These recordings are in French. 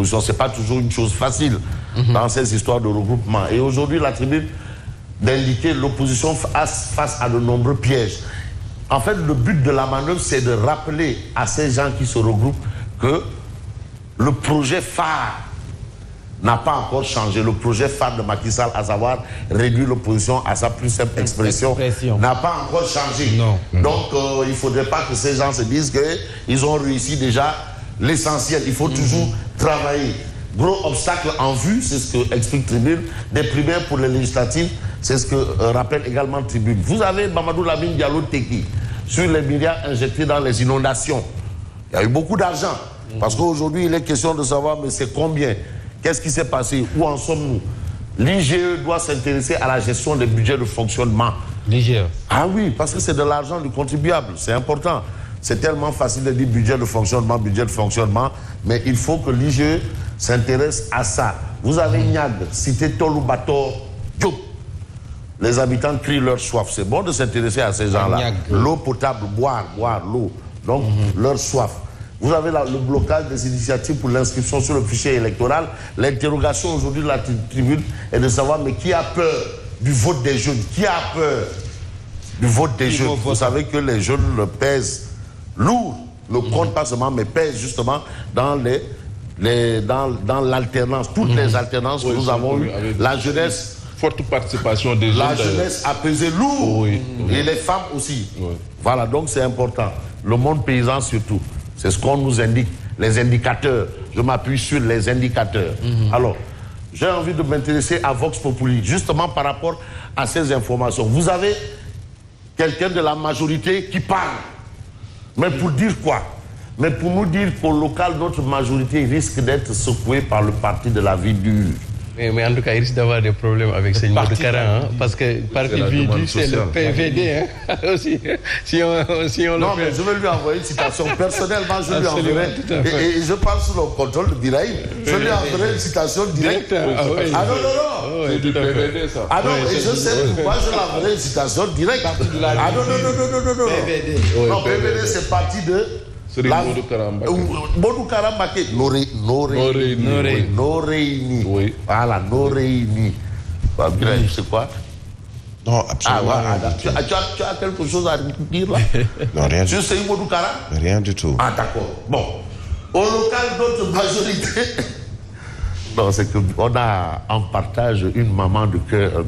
Ce n'est pas toujours une chose facile dans ces histoires de regroupement. Et aujourd'hui, la tribune d'indiquer l'opposition face à de nombreux pièges. En fait, le but de la manœuvre, c'est de rappeler à ces gens qui se regroupent que le projet phare n'a pas encore changé. Le projet phare de Macky Sall, à savoir réduire l'opposition à sa plus simple expression, n'a pas encore changé. Non. Donc, il ne faudrait pas que ces gens se disent qu'ils ont réussi déjà l'essentiel. Il faut toujours travailler. Gros obstacle en vue, c'est ce que explique Tribune. Des primaires pour les législatives, c'est ce que rappelle également Tribune. Vous avez Mamadou Lamine Diallo Teki sur les milliards injectés dans les inondations. Il y a eu beaucoup d'argent. Parce qu'aujourd'hui, il est question de savoir, mais c'est combien? Qu'est-ce qui s'est passé? Où en sommes-nous? L'IGE doit s'intéresser à la gestion des budgets de fonctionnement. L'IGE? Ah oui, parce que c'est de l'argent du contribuable. C'est important. C'est tellement facile de dire budget de fonctionnement, mais il faut que l'IGE s'intéresse à ça. Vous avez Niag, cité Tolubator, Diop. Les habitants crient leur soif. C'est bon de s'intéresser à ces gens-là. L'eau potable, boire l'eau. Donc, leur soif. Vous avez le blocage des initiatives pour l'inscription sur le fichier électoral. L'interrogation aujourd'hui de la tribune est de savoir, mais qui a peur du vote des jeunes? Qui a peur du vote des jeunes? Vous savez que les jeunes le pèsent lourd, ne comptent pas seulement, mais pèsent justement dans dans l'alternance, toutes les alternances que nous avons eues. La jeunesse... Forte participation des jeunes. La jeunesse a pesé lourd. Et les femmes aussi. Voilà, donc c'est important. Le monde paysan surtout. C'est ce qu'on nous indique. Les indicateurs. Je m'appuie sur les indicateurs. Alors, j'ai envie de m'intéresser à Vox Populi, justement par rapport à ces informations. Vous avez quelqu'un de la majorité qui parle. Mais pour dire quoi? Mais pour nous dire qu'au local, notre majorité risque d'être secouée par le parti de la vie dure. Mais en tout cas, il risque d'avoir des problèmes avec ce Modou Kara, parce que parti Vidu, c'est le PVD aussi. Si on non, mais je vais lui envoyer une citation. Personnellement, je lui enverrai. Et je parle sous le contrôle de Biraïm. Je lui enverrai une citation directe. Ah non. C'est du PVD, ça. Ah non, et je sais pourquoi je l'enverrai une citation directe. Ah non. PVD. Non, PVD, c'est parti de... Modou Karambake. Modou Karambake. Noreini. Oui. Voilà, Noreini. C'est quoi? Non, absolument. Tu as quelque chose à dire là? Non, rien du tout. Tu sais Modou Kara? Rien du tout. Ah, d'accord. Bon. Au local, notre majorité... Non, c'est qu'on a en partage une maman de cœur,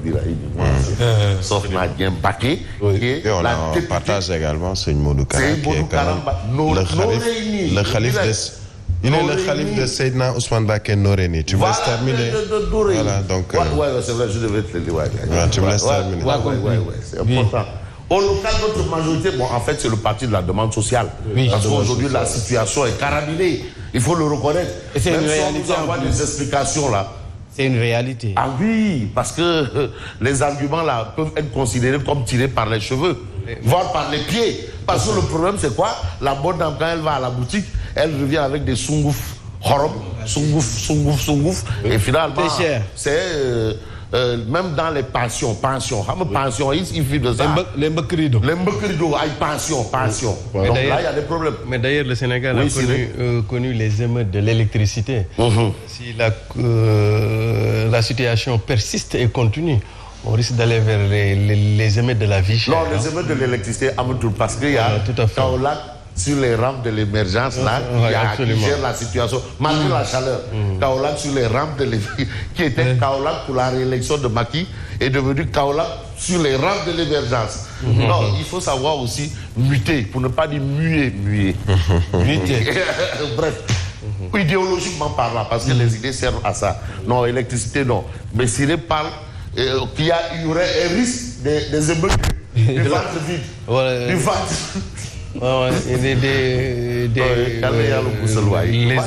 sauf Nadien Baké. Et on a en partage également, c'est Modou Kara qui est le khalife il est le khalife de Seydina Ousmane Baké Noreyni. Tu me laisses terminer? Voilà, donc... Ouais, c'est vrai, je devais te le dire. Tu me laisses terminer. Ouais, c'est important. Au local, notre majorité, bon, en fait, c'est le parti de la demande sociale. Parce qu'aujourd'hui, la situation est carabinée. Il faut le reconnaître. Et c'est même une si réalité. on nous envoie des explications là. C'est une réalité. Ah oui, parce que les arguments là peuvent être considérés comme tirés par les cheveux, voire par les pieds. Parce que le problème, c'est quoi? La bonne dame, quand elle va à la boutique, elle revient avec des sungouf, sungouf. Et finalement, c'est... même dans les pensions, il suffit de ça. Les mbekrido, pension. Donc là, il y a des problèmes. Mais d'ailleurs, le Sénégal a connu les émeutes de l'électricité. Si la situation persiste et continue, on risque d'aller vers les émeutes de la vie chère. Non, les émeutes de l'électricité, parce qu'il y a Kaolack sur les rampes de l'émergence, là, qui gère la situation, malgré la chaleur. Kaolack sur les rampes de l'émergence, qui était Kaolack pour la réélection de Macky, est devenu Kaolack sur les rampes de l'émergence. Non, il faut savoir aussi muter, pour ne pas dire muer. Muter. Bref, idéologiquement parlant, parce que les idées servent à ça. Non, électricité, non. Mais s'il parle qu'il y aurait un risque des émeutes du ventre vide. Du ventre. Les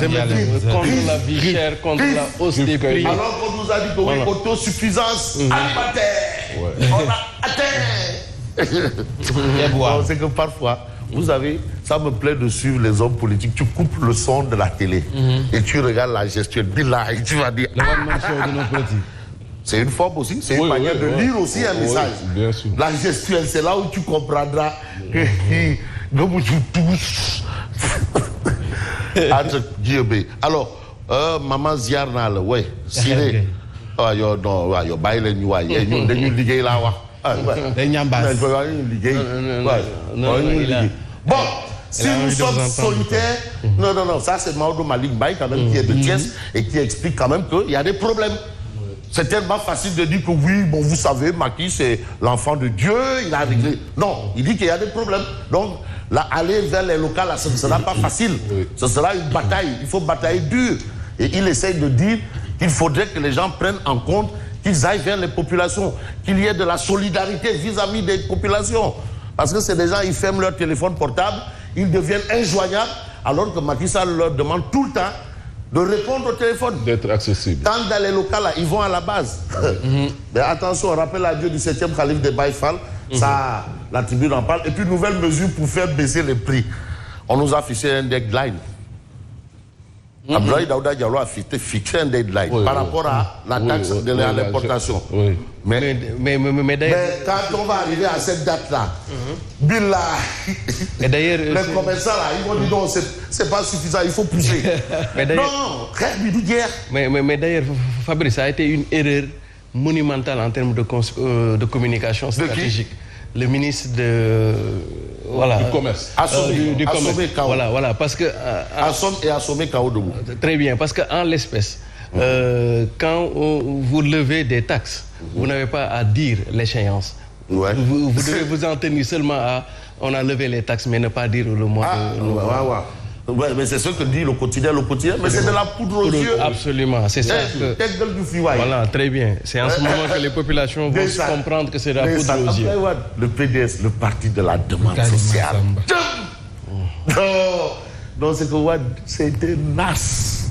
émeutes contre la vie chère, contre la hausse des prix. Alors qu'on nous a dit que oui, autosuffisance alimentaire. On a atteint. C'est que parfois, vous avez, ça me plaît de suivre les hommes politiques. Tu coupes le son de la télé et tu regardes la gestuelle. Et tu vas dire. C'est une forme aussi, c'est une manière de lire aussi un message. Bien sûr. La gestuelle, c'est là où tu comprendras que entre Guillaume. Alors, maman ziar naa la ouais Siré waaw yow non waaw yow bàyyi leen ñu waay ñun dañuy liggéey laa wax day ñambaas ñu liggéey bon si nous sommes solitaires non ça c'est Maodo Malick Mbaye quand même qui est de Thiès et qui explique quand même qu'il y a des problèmes. C'est tellement facile de dire que oui, bon, vous savez, Macky, c'est l'enfant de Dieu, il a réglé. Non, il dit qu'il y a des problèmes. Donc, là, aller vers les locales, là, ce ne sera pas facile. Ce sera une bataille. Il faut batailler dur. Et il essaye de dire qu'il faudrait que les gens prennent en compte qu'ils aillent vers les populations, qu'il y ait de la solidarité vis-à-vis des populations. Parce que c'est des gens, ils ferment leur téléphone portable, ils deviennent injoignables, alors que Macky Sall leur demande tout le temps de répondre au téléphone. D'être accessible. Quand dans les locales, là, ils vont à la base. Mais attention, on rappelle à Dieu du 7e calife de Baye Fall. Ça, la tribune en parle. Et puis, nouvelle mesure pour faire baisser les prix. On nous a fixé un deadline. Abdoulaye Daouda Diallo a fixé un deadline par rapport à la taxe de l'importation. Mais quand on va arriver à cette date-là, Billah, les commerçants là, ils vont dire non, c'est pas suffisant, il faut pousser. Non, mais d'ailleurs, Fabrice, ça a été une erreur monumentale en termes de communication stratégique. Le ministre du commerce. Du commerce. Voilà, parce que Assom et assommé Kao Debout. Très bien, parce que en l'espèce, quand vous levez des taxes, vous n'avez pas à dire l'échéance. Ouais. Vous devez vous en tenir seulement à on a levé les taxes, mais ne pas dire le mois. Ouais, mais c'est ce que dit le quotidien, mais c'est de la poudre aux yeux. Absolument, c'est ça. Voilà, très bien. C'est en ce moment que les populations vont comprendre que c'est de la poudre aux yeux. Le PDS, le parti de la demande sociale. Non, c'est que c'était nas.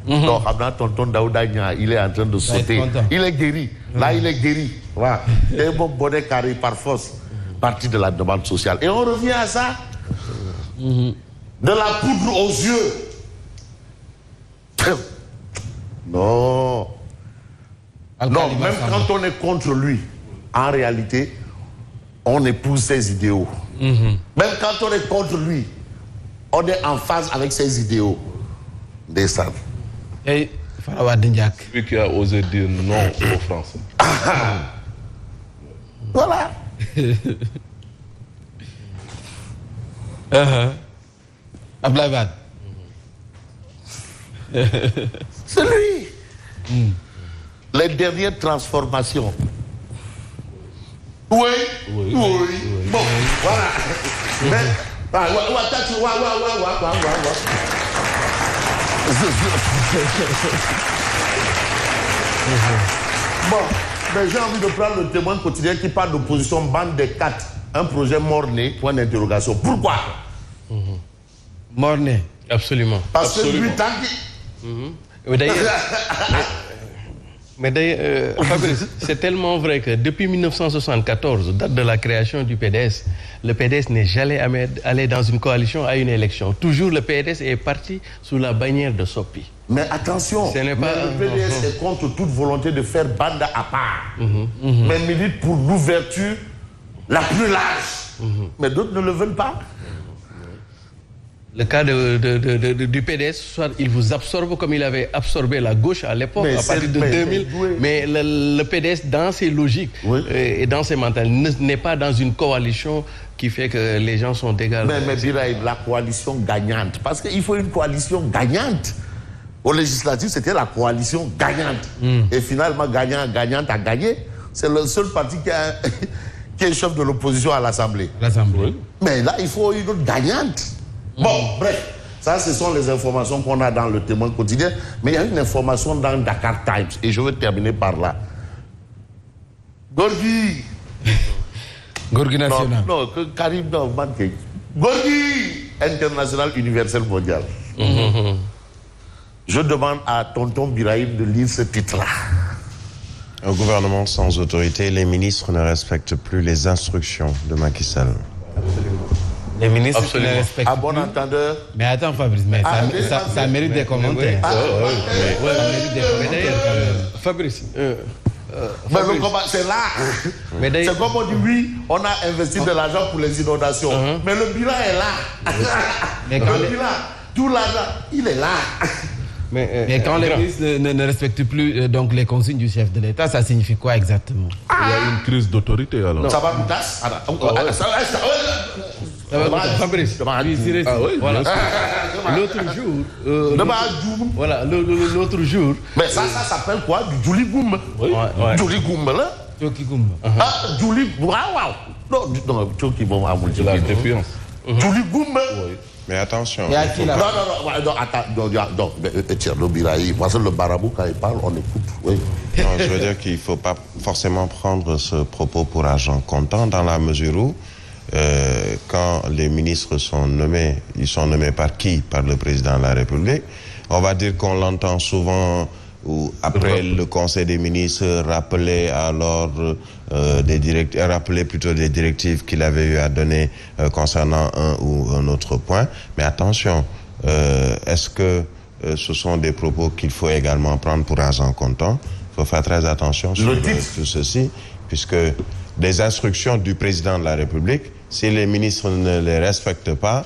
Donc, tonton Daouda Nia, il est en train de sauter. Il est guéri. Là, il est guéri. Voilà. Et bon bonnet carré par force. Parti de la demande sociale. Et on revient à ça. De la poudre aux yeux. Non. Non, même quand on est contre lui, en réalité, on épouse ses idéaux. Même quand on est contre lui, on est en phase avec ses idéaux. Des sables. Et Farawa Dindiak. Lui qui a osé dire non aux Français. Voilà. Abdoulaye Wade. C'est lui. Les dernières transformations. Oui. Bon, voilà. Mais, bon, mais j'ai envie de prendre le témoin quotidien qui parle d'opposition bande des 4. Un projet mort-né, point d'interrogation. Pourquoi? Mort-né. Absolument. Parce que lui, tant qu'il... Mais d'ailleurs, Fabrice, c'est tellement vrai que depuis 1974, date de la création du PDS, le PDS n'est jamais allé dans une coalition à une élection. Toujours le PDS est parti sous la bannière de Sopi. Mais attention, le PDS est contre toute volonté de faire bande à part. Mais milite pour l'ouverture la plus large. Mais d'autres ne le veulent pas. Le cas du PDS, soit il vous absorbe comme il avait absorbé la gauche à l'époque, à partir de 2000. Mais le PDS, dans ses logiques et dans ses mentalités, n'est pas dans une coalition qui fait que les gens sont d'égal. Mais Biraïm, la coalition gagnante. Parce qu'il faut une coalition gagnante. Au législatif, c'était la coalition gagnante. Et finalement, gagnante a gagné. C'est le seul parti qui est chef de l'opposition à l'Assemblée. Mais là, il faut une autre gagnante. Bon, bref, ça, ce sont les informations qu'on a dans le Témoin quotidien. Mais il y a une information dans Dakar Times. Et je vais terminer par là. Gorgui. Gorgui national. Non, Karim, non, Manke. Gorgui international universel mondial. Je demande à tonton Biraïm de lire ce titre-là. Au gouvernement sans autorité, les ministres ne respectent plus les instructions de Macky Sall. Les ministres ne respectent à bon entendeur. Mais attends Fabrice, mais ça mérite des commentaires. Fabrice, c'est là. C'est comme on dit, oui, on a investi de l'argent pour les inondations. Mais le bilan est là. Le bilan, tout l'argent, il est là. Mais quand les ministres ne respectent plus donc les consignes du chef de l'État, ça signifie quoi exactement? Il y a une crise d'autorité alors. Ça va, Boutas? Fabrice, voilà. L'autre jour. Mais ça s'appelle quoi? Du Julie Goum. Julie Goum, là? Choki Goum. Ah, Julie. Waouh! Non, Choki Goum, à C'est la défiance. Julie Goum. Mais attention. Non, attends, Thierno Birahi, parce que le marabout, quand il parle, on écoute. Oui. Non, je veux dire qu'il ne faut pas forcément prendre ce propos pour argent comptant, dans la mesure où, quand les ministres sont nommés, ils sont nommés par qui? Par le président de la République. On va dire qu'on l'entend souvent, ou après le Conseil des ministres, rappeler à l'ordre rappeler plutôt des directives qu'il avait eu à donner concernant un ou un autre point. Mais attention, est-ce que ce sont des propos qu'il faut également prendre pour argent comptant? Il faut faire très attention sur tout ceci, puisque des instructions du président de la République, si les ministres ne les respectent pas,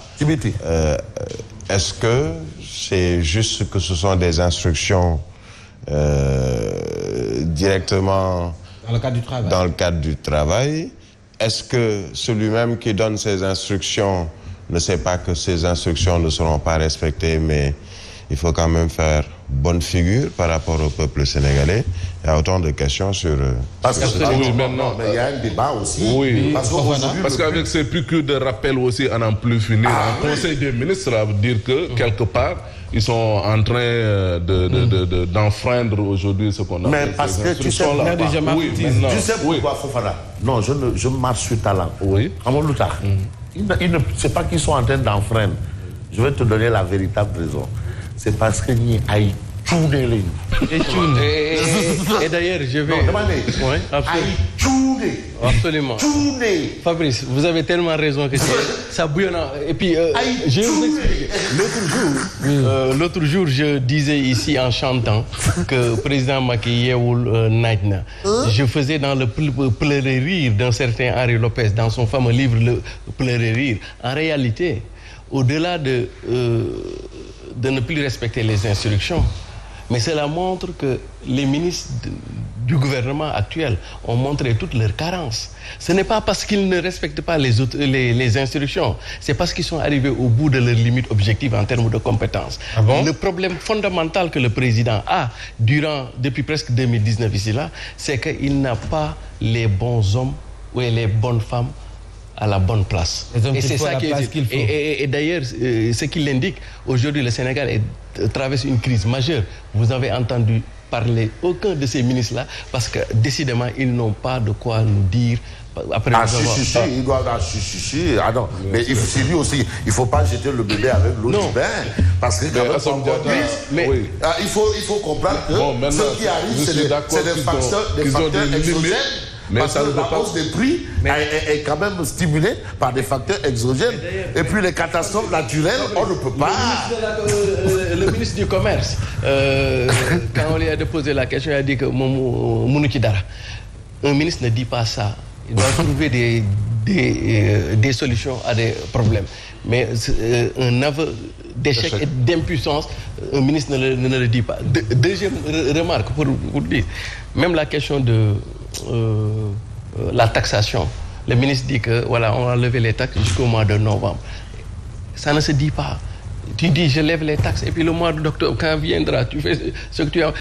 est-ce que c'est juste que ce sont des instructions directement dans le cadre du travail? Est-ce que celui-même qui donne ces instructions ne sait pas que ces instructions ne seront pas respectées, mais il faut quand même faire bonne figure par rapport au peuple sénégalais? Il y a autant de questions sur... Parce que mais il y a un débat aussi. Oui, parce qu'avec ces piqûres de rappel aussi, on n'en plus finir. Le Conseil des ministres, ça veut dire que quelque part, ils sont en train d'enfreindre aujourd'hui ce qu'on a. Mais parce que tu sais pourquoi, Fofana? Non, je marche sur talent. Oui. C'est pas qu'ils sont en train d'enfreindre. Je vais te donner la véritable raison. C'est parce que ni aïe tourner les. Et d'ailleurs, je vais. Non, demandez. Oui, tourner. Absolument. Tourner. Fabrice, vous avez tellement raison que ça bouillonne. Et puis, je vais vous expliquer. L'autre jour, je disais ici en chantant que président Macky Yewoul Naïna. Je faisais dans le pleurer rire d'un certain Henri Lopez, dans son fameux livre Le pleurer rire. En réalité, au-delà de ne plus respecter les instructions, mais cela montre que les ministres du gouvernement actuel ont montré toutes leurs carences. Ce n'est pas parce qu'ils ne respectent pas les instructions, c'est parce qu'ils sont arrivés au bout de leurs limites objectives en termes de compétences. Ah bon? Le problème fondamental que le président a depuis presque 2019 ici-là, c'est qu'il n'a pas les bons hommes ou les bonnes femmes à la bonne place. Et c'est ça qu'il faut. Et d'ailleurs, ce qu'il indique, aujourd'hui le Sénégal traverse une crise majeure. Vous avez entendu parler aucun de ces ministres-là, parce que décidément, ils n'ont pas de quoi nous dire. Après il doit non. Mais lui aussi, il ne faut pas jeter le bébé avec l'eau du bain. Parce que il faut comprendre que ce qui arrive, c'est des facteurs exogènes. Parce que la hausse des prix est quand même stimulée par des facteurs exogènes. Et puis les catastrophes naturelles, on ne peut pas... Le ministre du Commerce, quand on lui a posé la question, il a dit que un ministre ne dit pas ça. Il doit trouver des solutions à des problèmes. Mais un aveu d'échec et d'impuissance, un ministre ne le dit pas. Deuxième remarque pour dire, même la question de la taxation. Le ministre dit que voilà, on va lever les taxes jusqu'au mois de novembre. Ça ne se dit pas. Tu dis je lève les taxes et puis le mois d'octobre, quand viendra, tu fais ce que tu as.